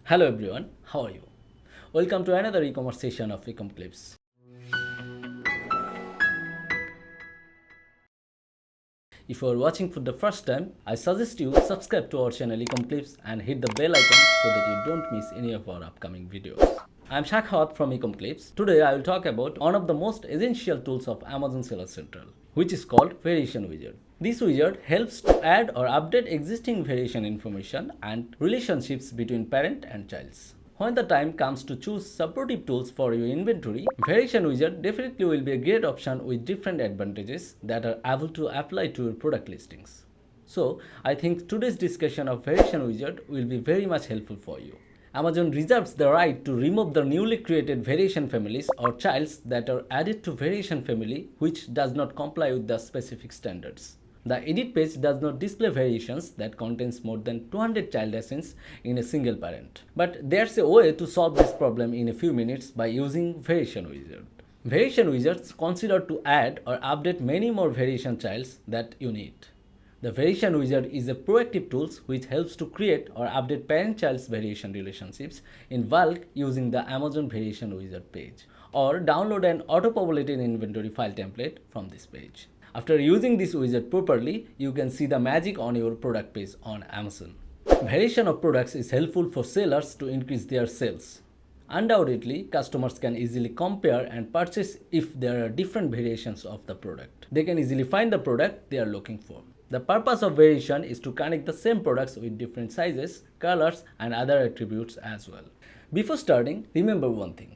Hello everyone, how are you? Welcome to another e-commerce session of Ecomclips. If you are watching for the first time, I suggest you subscribe to our channel Ecomclips and hit the bell icon so that you don't miss any of our upcoming videos. I am Shakhat from Ecomclips. Today I will talk about one of the most essential tools of Amazon Seller Central, which is called Variation Wizard. This wizard helps to add or update existing variation information and relationships between parent and child. When the time comes to choose supportive tools for your inventory, Variation Wizard definitely will be a great option with different advantages that are able to apply to your product listings. So, I think today's discussion of Variation Wizard will be very much helpful for you. Amazon reserves the right to remove the newly created variation families or childs that are added to variation family which does not comply with the specific standards. The edit page does not display variations that contains more than 200 child ASINs in a single parent. But there's a way to solve this problem in a few minutes by using Variation Wizard. Variation Wizards consider to add or update many more variation childs that you need. The Variation Wizard is a proactive tool which helps to create or update parent-child's variation relationships in bulk using the Amazon Variation Wizard page, or download an auto-populated inventory file template from this page. After using this wizard properly, you can see the magic on your product page on Amazon. Variation of products is helpful for sellers to increase their sales. Undoubtedly, customers can easily compare and purchase if there are different variations of the product. They can easily find the product they are looking for. The purpose of variation is to connect the same products with different sizes, colors, and other attributes as well. Before starting, remember one thing.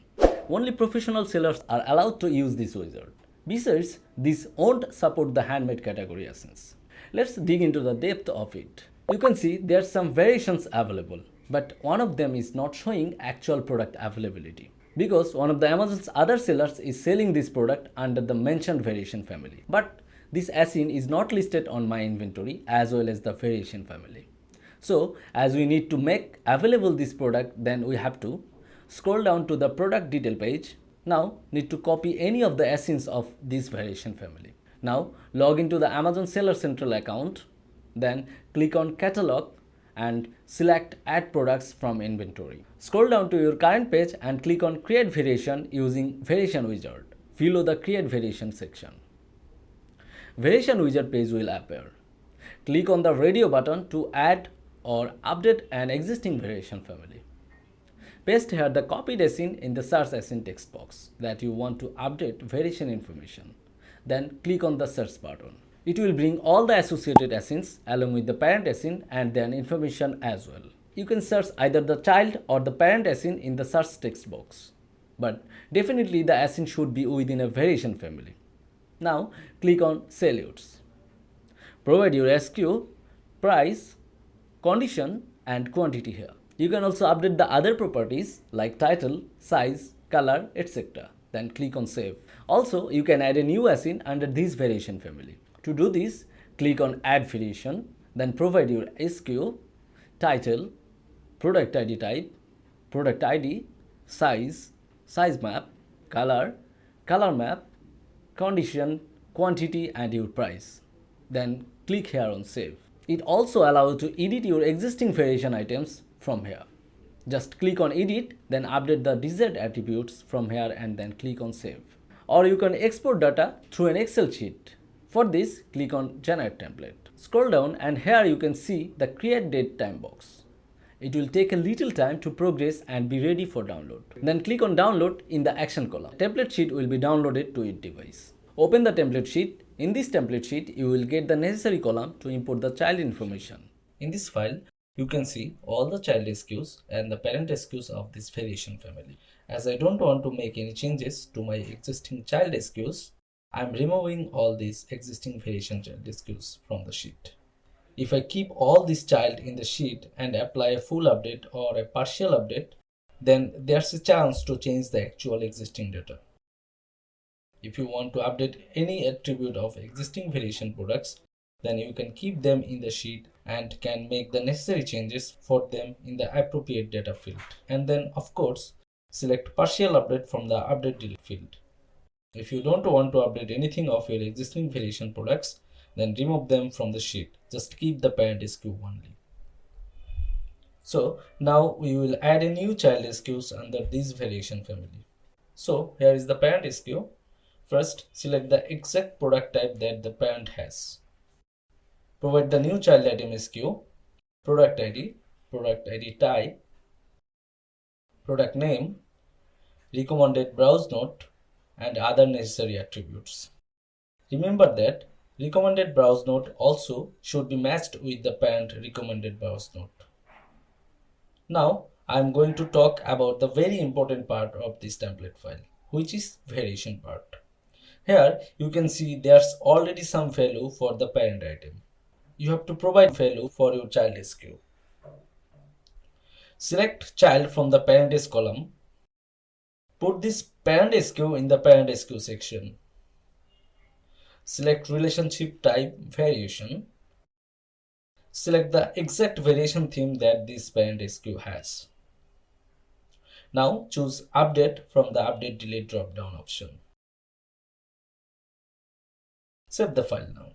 Only professional sellers are allowed to use this wizard. Besides, this won't support the handmade category ASINs. Let's dig into the depth of it. You can see there are some variations available, but one of them is not showing actual product availability because one of the Amazon's other sellers is selling this product under the mentioned variation family. But this ASIN is not listed on my inventory as well as the variation family. So, as we need to make available this product, then we have to scroll down to the product detail page. Now, need to copy any of the ASINs of this variation family. Now, log into the Amazon Seller Central account, then click on Catalog and select Add Products from Inventory. Scroll down to your current page and click on Create Variation using Variation Wizard below the Create Variation section. Variation Wizard page will appear. Click on the radio button to add or update an existing variation family. Paste here the copied ASIN in the search ASIN text box that you want to update variation information. Then click on the search button. It will bring all the associated ASINs along with the parent ASIN and their information as well. You can search either the child or the parent ASIN in the search text box. But definitely the ASIN should be within a variation family. Now click on Salutes. Provide your SKU, price, condition and quantity here. You can also update the other properties like title, size, color, etc. Then click on Save. Also, you can add a new ASIN under this variation family. To do this, click on Add Variation, then provide your SKU, title, product ID type, product ID, size, size map, color, color map, condition, quantity and your price. Then click here on Save. It also allows you to edit your existing variation items from here. Just click on Edit, then update the desired attributes from here and then click on Save. Or you can export data through an Excel sheet. For this, click on Generate Template. Scroll down and here you can see the Create Date time box. It will take a little time to progress and be ready for download. Then click on Download in the Action column. Template sheet will be downloaded to your device. Open the template sheet. In this template sheet, you will get the necessary column to import the child information. In this file, you can see all the child SKUs and the parent SKUs of this variation family. As I don't want to make any changes to my existing child SKUs, I am removing all these existing variation child SKUs from the sheet. If I keep all this child in the sheet and apply a full update or a partial update, then there's a chance to change the actual existing data. If you want to update any attribute of existing variation products, then you can keep them in the sheet and can make the necessary changes for them in the appropriate data field. And then of course, select partial update from the update delete field. If you don't want to update anything of your existing variation products, then remove them from the sheet. Just keep the parent SKU only. So now we will add a new child SKUs under this variation family. So here is the parent SKU. First, select the exact product type that the parent has. Provide the new child item SKU, product ID type, product name, recommended browse note, and other necessary attributes. Remember that recommended browse note also should be matched with the parent recommended browse note. Now I am going to talk about the very important part of this template file, which is variation part. Here you can see there's already some value for the parent item. You have to provide value for your child SKU. Select child from the parent column. Put this parent SKU in the parent SKU section. Select relationship type variation. Select the exact variation theme that this parent SKU has. Now choose update from the update delete drop down option. Save the file now.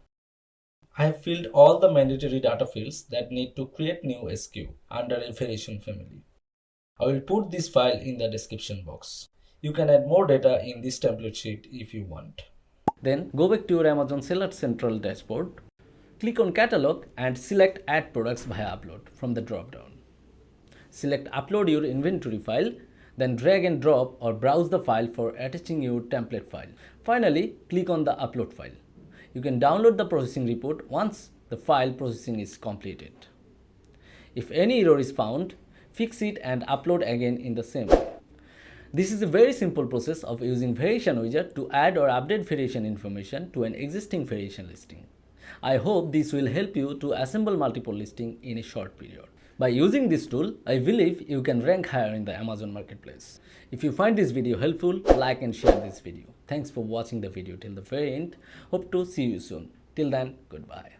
I have filled all the mandatory data fields that need to create new SKU under a variation family. I will put this file in the description box. You can add more data in this template sheet if you want. Then go back to your Amazon Seller Central dashboard. Click on Catalog and select Add Products via Upload from the drop-down. Select Upload your inventory file, then drag and drop or browse the file for attaching your template file. Finally, click on the Upload file. You can download the processing report once the file processing is completed. If any error is found, fix it and upload again in the same way. This is a very simple process of using variation widget to add or update variation information to an existing variation listing. I hope this will help you to assemble multiple listings in a short period. By using this tool, I believe you can rank higher in the Amazon marketplace. If you find this video helpful, like and share this video. Thanks for watching the video till the very end. Hope to see you soon. Till then, goodbye.